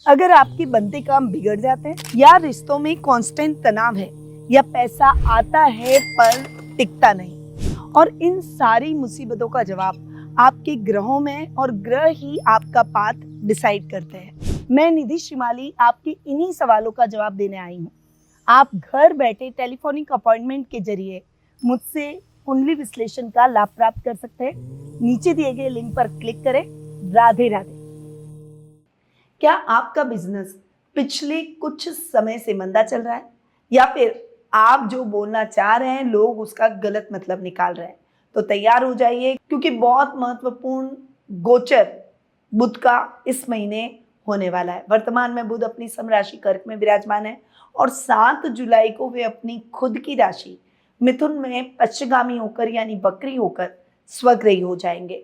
अगर आपके बनते काम बिगड़ जाते हैं या रिश्तों में कांस्टेंट तनाव है या पैसा आता है पर टिकता नहीं, और इन सारी मुसीबतों का जवाब आपके ग्रहों में, और ग्रह ही आपका पाथ डिसाइड करते हैं। मैं निधि श्रीमाली आपके इन्हीं सवालों का जवाब देने आई हूँ। आप घर बैठे टेलीफोनिक अपॉइंटमेंट के जरिए मुझसे कुंडली विश्लेषण का लाभ प्राप्त कर सकते हैं। नीचे दिए गए लिंक पर क्लिक करें। राधे राधे। क्या आपका बिजनेस पिछले कुछ समय से मंदा चल रहा है, या फिर आप जो बोलना चाह रहे हैं लोग उसका गलत मतलब निकाल रहे हैं? तो तैयार हो जाइए, क्योंकि बहुत महत्वपूर्ण गोचर बुध का इस महीने होने वाला है। वर्तमान में बुध अपनी सम राशि कर्क में विराजमान है और 7 जुलाई को वे अपनी खुद की राशि मिथुन में पश्चिगामी होकर यानी वक्री होकर स्वग्रही हो जाएंगे।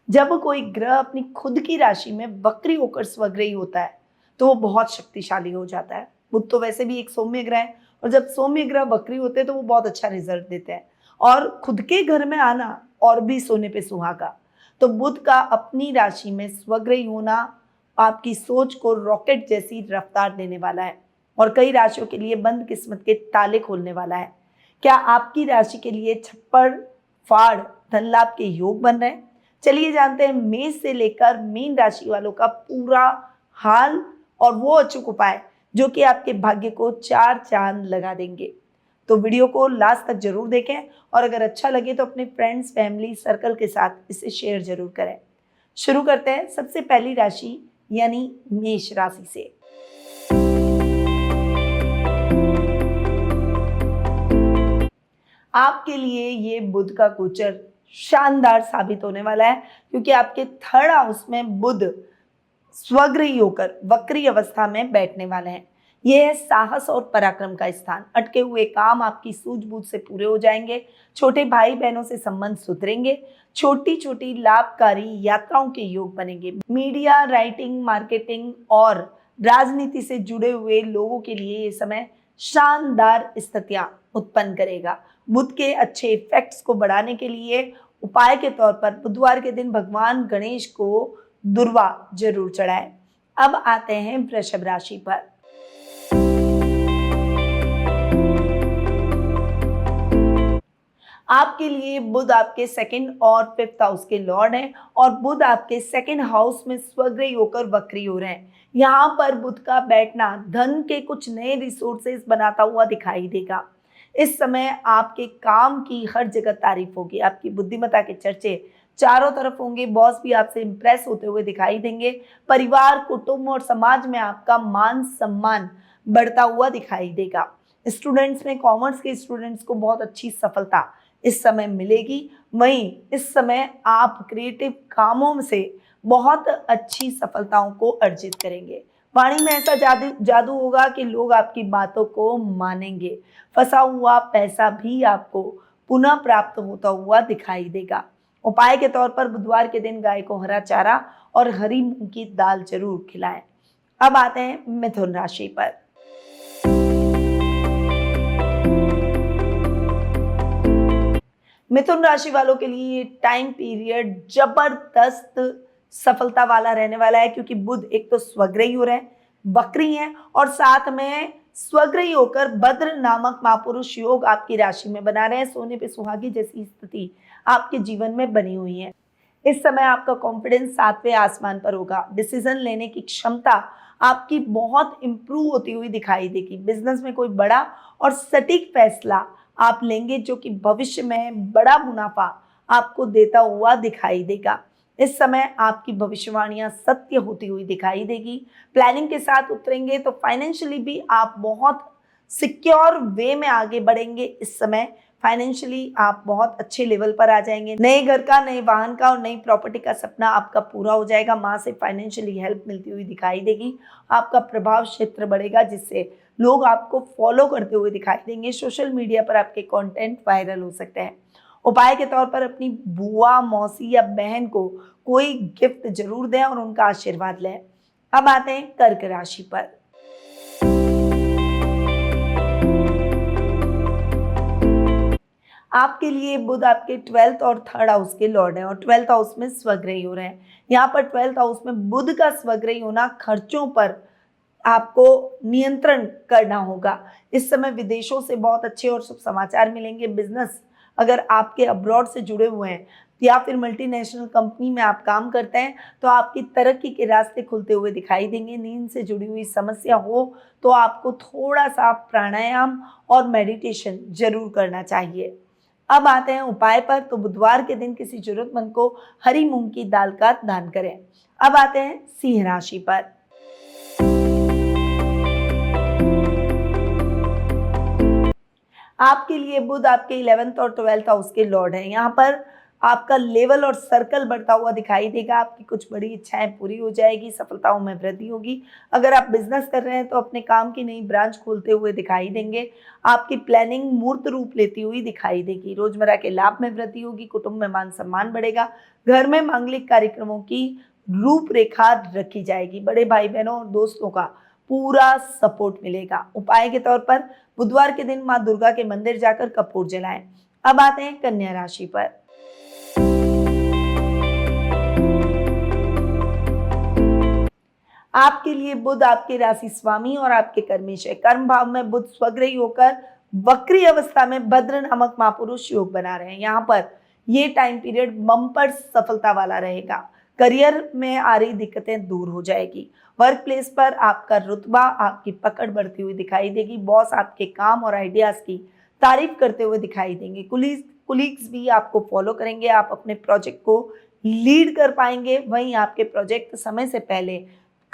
जब कोई ग्रह अपनी खुद की राशि में वक्री होकर स्वग्रही होता है तो वो बहुत शक्तिशाली हो जाता है। बुध तो वैसे भी एक सौम्य ग्रह है, और जब सौम्य ग्रह वक्री होते हैं तो वो बहुत अच्छा रिजल्ट देते हैं, और खुद के घर में आना और भी सोने पे सुहागा। तो बुध का अपनी राशि में स्वग्रही होना आपकी सोच को रॉकेट जैसी रफ्तार देने वाला है और कई राशियों के लिए बंद किस्मत के ताले खोलने वाला है। क्या आपकी राशि के लिए छप्पड़ फाड़ धन लाभ के योग बन रहे हैं? चलिए जानते हैं मेष से लेकर मीन राशि वालों का पूरा हाल और वो अचूक उपाय जो कि आपके भाग्य को 4 चांद लगा देंगे। तो वीडियो को लास्ट तक जरूर देखें, और अगर अच्छा लगे तो अपने फ्रेंड्स, फैमिली सर्कल के साथ इसे शेयर जरूर करें। शुरू करते हैं सबसे पहली राशि यानी मेष राशि से। आपके लिए ये बुध का गोचर शानदार साबित होने वाला है, क्योंकि आपके 3rd हाउस में बुध स्वग्रही होकर वक्री अवस्था में बैठने वाले हैं। यह है साहस और पराक्रम का स्थान। अटके हुए काम आपकी सूझबूझ से पूरे हो जाएंगे। छोटे भाई बहनों से संबंध सुधरेंगे। छोटी छोटी लाभकारी यात्राओं के योग बनेंगे। मीडिया, राइटिंग, मार्केटिंग और राजनीति से जुड़े हुए लोगों के लिए ये समय शानदार स्थितियां उत्पन्न करेगा। बुध के अच्छे इफेक्ट्स को बढ़ाने के लिए उपाय के तौर पर बुधवार के दिन भगवान गणेश को दुर्वा जरूर चढ़ाएं। अब आते हैं वृषभ राशि पर। आपके लिए बुध आपके 2nd और 5th हाउस के लॉर्ड हैं, और बुध आपके 2nd हाउस में स्वग्रही होकर वक्री हो रहे हैं। यहाँ पर बुध का बैठना धन के कुछ नए रिसोर्सेज बनाता हुआ दिखाई देगा। इस समय आपके काम की हर जगह तारीफ होगी। आपकी बुद्धिमत्ता के चर्चे चारों तरफ होंगे। बॉस भी आपसे इंप्रेस होते हुए दिखाई देंगे। परिवार, कुटुंब और समाज में आपका मान सम्मान बढ़ता हुआ दिखाई देगा। स्टूडेंट्स में, कॉमर्स के स्टूडेंट्स को बहुत अच्छी सफलता इस समय मिलेगी। वहीं इस समय आप क्रिएटिव कामों से बहुत अच्छी सफलताओं को अर्जित करेंगे। वाणी में ऐसा जादू होगा कि लोग आपकी बातों को मानेंगे। फंसा हुआ पैसा भी आपको पुनः प्राप्त होता हुआ दिखाई देगा। उपाय के तौर पर बुधवार के दिन गाय को हरा चारा और हरी मूंग की दाल जरूर खिलाएं। अब आते हैं मिथुन राशि पर। मिथुन राशि वालों के लिए टाइम पीरियड जबरदस्त सफलता वाला रहने वाला है, क्योंकि बुध एक तो स्वग्रही हो रहे हैं, वक्री हैं, और साथ में स्वग्रही होकर भद्र नामक महापुरुष योग आपकी राशि में बना रहे हैं। सोने पे सुहागी जैसी स्थिति आपके जीवन में बनी हुई है। इस समय आपका कॉन्फिडेंस 7वें आसमान पर होगा। डिसीजन लेने की क्षमता आपकी बहुत इंप्रूव होती हुई दिखाई देगी। बिजनेस में कोई बड़ा और सटीक फैसला आप लेंगे जो कि भविष्य में बड़ा मुनाफा आपको देता हुआ दिखाई देगा। इस समय आपकी भविष्यवाणियां सत्य होती हुई दिखाई देगी। प्लानिंग के साथ उतरेंगे तो फाइनेंशियली भी आप बहुत सिक्योर वे में आगे बढ़ेंगे। इस समय फाइनेंशियली आप बहुत अच्छे लेवल पर आ जाएंगे। नए घर का, नए वाहन का और नई प्रॉपर्टी का सपना आपका पूरा हो जाएगा। माँ से फाइनेंशियली हेल्प मिलती हुई दिखाई देगी। आपका प्रभाव क्षेत्र बढ़ेगा, जिससे लोग आपको फॉलो करते हुए दिखाई देंगे। सोशल मीडिया पर आपके कंटेंट वायरल हो सकते हैं। उपाय के तौर पर अपनी बुआ, मौसी या बहन को कोई गिफ्ट जरूर दें और उनका आशीर्वाद लें। अब आते हैं कर्क राशि पर। आपके लिए बुध आपके 12th और 3rd हाउस के लॉर्ड हैं, और 12th हाउस में स्वग्रही हो रहे हैं। यहाँ पर 12th हाउस में बुध का स्वग्रही होना खर्चों पर आपको नियंत्रण करना होगा। इस समय विदेशों से बहुत अच्छे और शुभ समाचार मिलेंगे। बिजनेस अगर आपके अब्रॉड से जुड़े हुए हैं या फिर मल्टीनेशनल कंपनी में आप काम करते हैं तो आपकी तरक्की के रास्ते खुलते हुए दिखाई देंगे। नींद से जुड़ी हुई समस्या हो तो आपको थोड़ा सा प्राणायाम और मेडिटेशन जरूर करना चाहिए। अब आते हैं उपाय पर। तो बुधवार के दिन किसी जरूरतमंद को हरी मूंग की दाल का दान करें। अब आते हैं सिंह राशि पर। आपके लिए बुध आपके 11th और 12th हाउस के लॉर्ड हैं। यहाँ पर आपका लेवल और सर्कल बढ़ता हुआ दिखाई देगा। आपकी कुछ बड़ी इच्छाएं पूरी हो जाएगी, सफलताओं में वृद्धि होगी। अगर आप बिजनेस कर रहे हैं तो अपने काम की नई ब्रांच खोलते हुए दिखाई देंगे। आपकी प्लानिंग मूर्त रूप लेती हुई दिखाई देगी। रोजमर्रा के लाभ में वृद्धि होगी। कुटुंब में मान सम्मान बढ़ेगा। घर में मांगलिक कार्यक्रमों की रूपरेखा रखी जाएगी। बड़े भाई बहनों और दोस्तों का पूरा सपोर्ट मिलेगा। उपाय के तौर पर बुधवार के दिन मां दुर्गा के मंदिर जाकर कपूर जलाएं। अब आते हैं कन्या राशि पर। आपके लिए बुध आपके राशि स्वामी और आपके कर्मेश है। कर्म भाव में बुध स्वग्रही होकर वक्री अवस्था में भद्र नामक महापुरुष योग बना रहे हैं। यहाँ पर ये टाइम पीरियड बम्पर सफलता वाला रहेगा। करियर में आ रही दिक्कतें दूर हो जाएगी। वर्क प्लेस पर आपका रुतबा, आपकी पकड़ बढ़ती हुई दिखाई देगी। बॉस आपके काम और आइडियाज की तारीफ करते हुए दिखाई देंगे। कुलीग्स भी आपको फॉलो करेंगे। आप अपने प्रोजेक्ट को लीड कर पाएंगे। वहीं आपके प्रोजेक्ट समय से पहले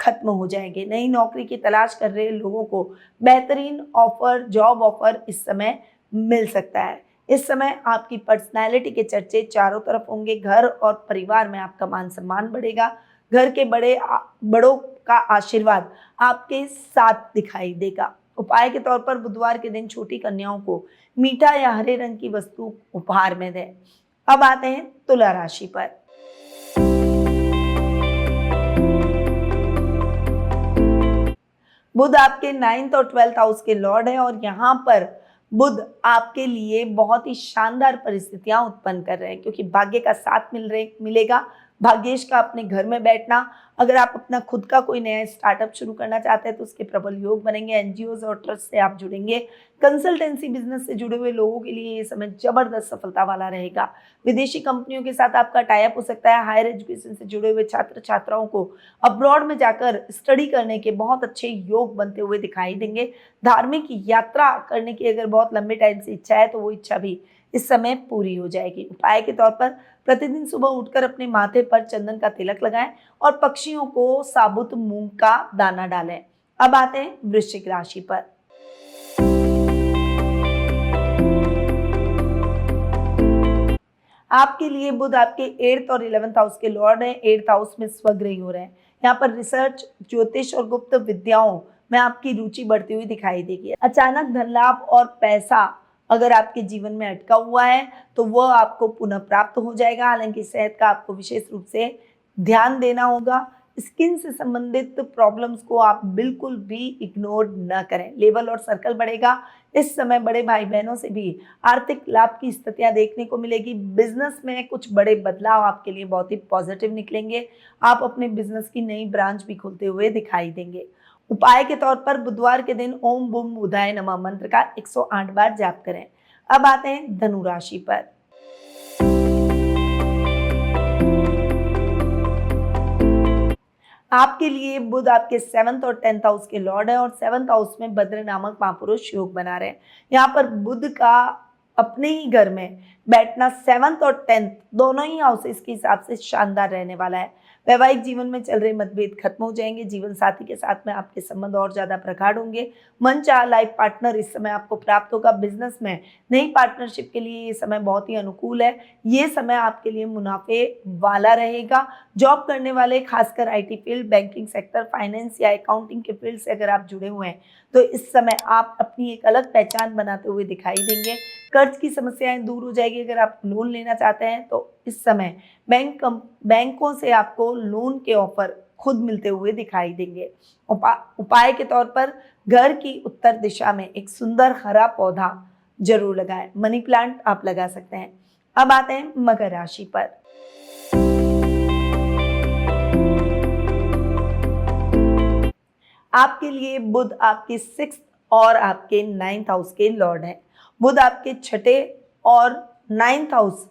खत्म हो जाएंगे। नई नौकरी की तलाश कर रहे लोगों को बेहतरीन ऑफर, जॉब ऑफर इस समय मिल सकता है। इस समय आपकी पर्सनैलिटी के चर्चे चारों तरफ होंगे। घर और परिवार में आपका मान सम्मान बढ़ेगा। घर के बड़ों का आशीर्वाद आपके साथ दिखाई देगा। उपाय के तौर पर बुधवार के दिन छोटी कन्याओं को मीठा या हरे रंग की वस्तु उपहार में दें। अब आते हैं तुला राशि पर। बुध आपके 9th और 12th हाउस के लॉर्ड है और यहाँ पर बुध आपके लिए बहुत ही शानदार परिस्थितियां उत्पन्न कर रहे हैं क्योंकि भाग्य का साथ मिलेगा। भाग्येश का अपने घर में बैठना। अगर आप अपना खुद का कोई नया स्टार्टअप शुरू करना चाहते हैं तो उसके प्रबल योग बनेंगे। एनजीओ और ट्रस्ट से आप जुड़ेंगे। कंसल्टेंसी बिजनेस से जुड़े हुए लोगों के लिए ये समय जबरदस्त सफलता वाला रहेगा। विदेशी कंपनियों के साथ आपका टाई अप हो सकता है। हायर एजुकेशन से जुड़े हुए छात्र छात्राओं को अब्रॉड में जाकर स्टडी करने के बहुत अच्छे योग बनते हुए दिखाई देंगे। धार्मिक यात्रा करने की अगर बहुत लंबे टाइम से इच्छा है तो वो इच्छा भी इस समय पूरी हो जाएगी। उपाय के तौर पर प्रतिदिन सुबह उठकर अपने माथे पर चंदन का तिलक लगाएं और पक्षियों को साबुत मूंग का दाना डालें। अब आते हैं वृश्चिक राशि पर। आपके लिए बुध आपके 8th और 11th हाउस के लॉर्ड हैं। 8th हाउस में स्वग्रही हो रहे हैं। यहाँ पर रिसर्च, ज्योतिष और गुप्त विद्याओं में आपकी रुचि बढ़ती हुई दिखाई देगी। अचानक धन लाभ और पैसा अगर आपके जीवन में अटका हुआ है तो वह आपको पुनः प्राप्त हो जाएगा। हालांकि सेहत का आपको विशेष रूप से ध्यान देना होगा। स्किन से संबंधित प्रॉब्लम्स को आप बिल्कुल भी इग्नोर न करें। लेवल और सर्कल बढ़ेगा। इस समय बड़े भाई बहनों से भी आर्थिक लाभ की स्थितियां देखने को मिलेगी। बिजनेस में कुछ बड़े बदलाव आपके लिए बहुत ही पॉजिटिव निकलेंगे। आप अपने बिजनेस की नई ब्रांच भी खुलते हुए दिखाई देंगे। उपाय के तौर पर बुधवार के दिन ओम बुम बुधाय नमः मंत्र का 108 बार जाप करें। अब आते हैं धनु राशि पर। आपके लिए बुध आपके 7th और 10th हाउस के लॉर्ड है और 7th हाउस में भद्र नामक महापुरुष योग बना रहे हैं। यहाँ पर बुध का अपने ही घर में बैठना 7th और 10th दोनों ही हाउसेस के हिसाब से शानदार रहने वाला है। वैवाहिक जीवन में चल रहे मतभेद खत्म हो जाएंगे। जीवन साथी के साथ में आपके संबंध और ज्यादा प्रगाढ़ होंगे। मनचाहा लाइफ पार्टनर इस समय आपको प्राप्त होगा। बिजनेस में नई पार्टनरशिप के लिए ये समय बहुत ही अनुकूल है। ये समय आपके लिए मुनाफे वाला रहेगा। जॉब करने वाले, खासकर IT field, banking sector, finance या अकाउंटिंग के फील्ड से अगर आप जुड़े हुए हैं तो इस समय आप अपनी एक अलग पहचान बनाते हुए दिखाई देंगे। कर्ज की समस्याएं दूर हो जाएगी। अगर आप लोन लेना चाहते हैं तो इस समय बैंकों से आपको लोन के ऑफर खुद मिलते हुए दिखाई देंगे। उपाय के तौर पर घर की उत्तर दिशा में एक सुंदर हरा पौधा जरूर लगाएं। मनी प्लांट आप लगा सकते हैं। अब आते हैं मकर राशि पर। आपके लिए बुध आपके 6th और आपके 9th हाउस के लॉर्ड है। बुध आपके 6ठे और 9th हाउस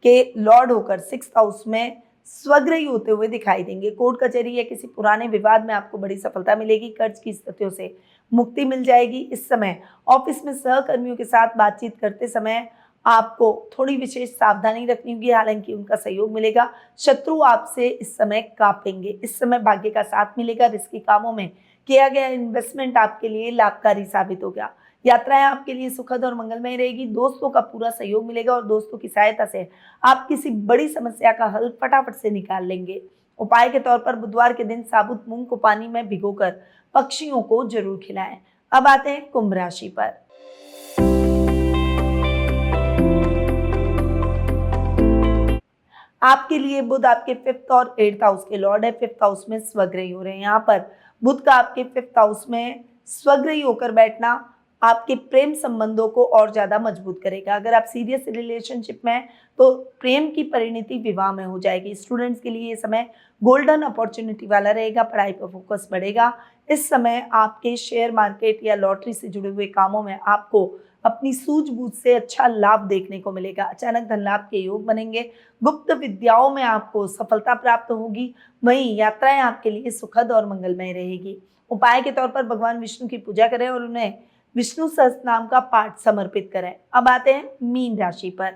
के लॉर्ड होकर 6th हाउस में स्वग्रही होते हुए दिखाई देंगे। कोर्ट कचहरी या किसी पुराने विवाद में आपको बड़ी सफलता मिलेगी। कर्ज की स्थितियों से मुक्ति मिल जाएगी। इस समय ऑफिस में सहकर्मियों के साथ बातचीत करते समय आपको थोड़ी विशेष सावधानी रखनी होगी, हालांकि उनका सहयोग मिलेगा। शत्रु आपसे इस समय कांपेंगे। इस समय भाग्य का साथ मिलेगा। रिस्की कामों में किया गया इन्वेस्टमेंट आपके लिए लाभकारी साबित होगा। यात्राएं आपके लिए सुखद और मंगलमय रहेगी। दोस्तों का पूरा सहयोग मिलेगा और दोस्तों की सहायता से आप किसी बड़ी समस्या का हल फटाफट से निकाल लेंगे। उपाय के तौर पर बुधवार के दिन साबुत मूंग को पानी में भिगोकर पक्षियों को जरूर खिलाएं। अब आते हैं कुंभ राशि पर। आपके लिए बुध आपके 5th और 8th हाउस के लॉर्ड है। 5th हाउस में स्वग्रही हो रहे हैं। यहाँ पर बुध का आपके 5th हाउस में स्वग्रही होकर बैठना आपके प्रेम संबंधों को और ज्यादा मजबूत करेगा। अगर आप सीरियस रिलेशनशिप में हैं तो प्रेम की परिणति विवाह में हो जाएगी। स्टूडेंट्स के लिए ये समय गोल्डन अपॉर्चुनिटी वाला रहेगा। पढ़ाई पर फोकस बढ़ेगा। इस समय आपके शेयर मार्केट या लॉटरी से जुड़े हुए कामों में आपको अपनी सूझबूझ से अच्छा लाभ देखने को मिलेगा। अचानक धन लाभ के योग बनेंगे। गुप्त विद्याओं में आपको सफलता प्राप्त होगी। वहीं यात्राएं आपके लिए सुखद और मंगलमय रहेगी। उपाय के तौर पर भगवान विष्णु की पूजा करें और उन्हें विष्णु सहस्त्र नाम का पाठ समर्पित करें। अब आते हैं मीन राशि पर।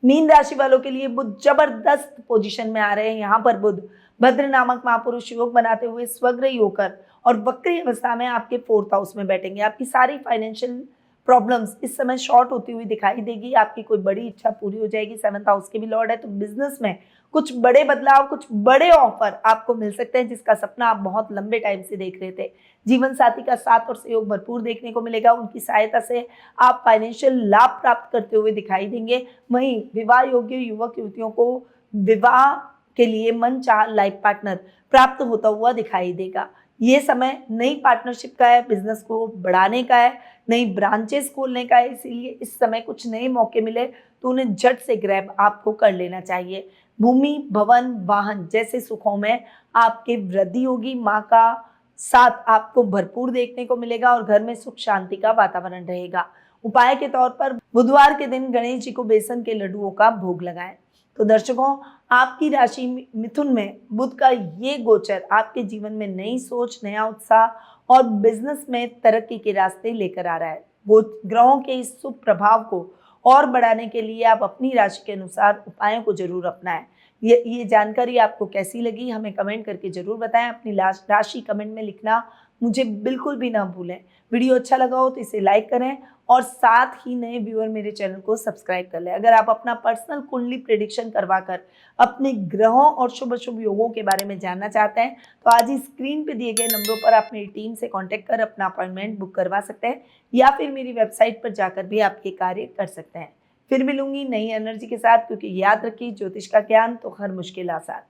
मीन राशि वालों के लिए बुध जबरदस्त पोजीशन में आ रहे हैं। यहाँ पर बुध भद्र नामक महापुरुष योग बनाते हुए स्वग्रही होकर और वक्री अवस्था में आपके 4th हाउस में बैठेंगे। आपकी सारी फाइनेंशियल प्रॉब्लम्स इस समय शॉर्ट होती हुई दिखाई देगी। आपकी कोई बड़ी इच्छा पूरी हो जाएगी। 7th हाउस के भी लॉर्ड है, तो बिजनेस में कुछ बड़े बदलाव, कुछ बड़े ऑफर आपको मिल सकते हैं, जिसका सपना आप बहुत लंबे टाइम से देख रहे थे। जीवन साथी का साथ और सहयोग भरपूर देखने को मिलेगा। उनकी सहायता से आप फाइनेंशियल लाभ प्राप्त करते हुए दिखाई देंगे। वहीं विवाह योग्य युवक युवतियों को विवाह के लिए मनचाहा लाइफ पार्टनर प्राप्त होता हुआ दिखाई देगा। ये समय नई पार्टनरशिप का है, बिजनेस को बढ़ाने का है, नई ब्रांचेस खोलने का है। इसीलिए इस समय कुछ नए मौके मिले तो उन्हें झट से ग्रैब आपको कर लेना चाहिए। भूमि, भवन, वाहन जैसे सुखों में आपके वृद्धि होगी। माँ का साथ आपको भरपूर देखने को मिलेगा और घर में सुख शांति का वातावरण रहेगा। उपाय के तौर पर बुधवार के दिन गणेश जी को बेसन के लड्डुओं का भोग लगाएं। तो दर्शकों, आपकी राशि मिथुन में बुध का ये गोचर आपके जीवन में नई सोच, नया उत्साह और बिजनेस में तरक्की के रास्ते लेकर आ रहा है। ग्रहों के इस शुभ प्रभाव को और बढ़ाने के लिए आप अपनी राशि के अनुसार उपायों को जरूर अपनाएं। ये जानकारी आपको कैसी लगी हमें कमेंट करके जरूर बताएं। अपनी राशि कमेंट में लिखना मुझे बिल्कुल भी ना भूलें। वीडियो अच्छा लगा हो तो इसे लाइक करें और साथ ही नए व्यूअर मेरे चैनल को सब्सक्राइब कर लें। अगर आप अपना पर्सनल कुंडली प्रेडिक्शन करवाकर अपने ग्रहों और शुभ शुभ योगों के बारे में जानना चाहते हैं तो आज ही स्क्रीन पे दिए गए नंबरों पर आप मेरी टीम से कांटेक्ट कर अपना अपॉइंटमेंट बुक करवा सकते हैं या फिर मेरी वेबसाइट पर जाकर भी आप ये कार्य कर सकते हैं। फिर मिलूंगी नई एनर्जी के साथ, क्योंकि याद रखिए ज्योतिष का ज्ञान तो हर मुश्किल आसान।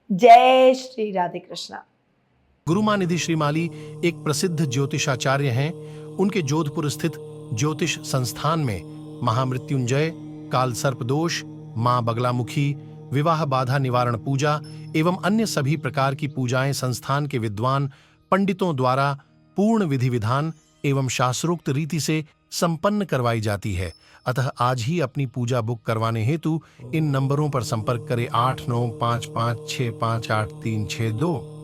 जय श्री राधे कृष्णा। गुरुमानिधि श्रीमाली एक प्रसिद्ध ज्योतिषाचार्य हैं। उनके जोधपुर स्थित ज्योतिष संस्थान में महामृत्युंजय, काल सर्प दोष, मां बगलामुखी, विवाह बाधा निवारण पूजा एवं अन्य सभी प्रकार की पूजाएं संस्थान के विद्वान पंडितों द्वारा पूर्ण विधि विधान एवं शास्त्रोक्त रीति से संपन्न करवाई जाती है। अतः आज ही अपनी पूजा बुक करवाने हेतु इन नंबरों पर संपर्क करें 8955658362।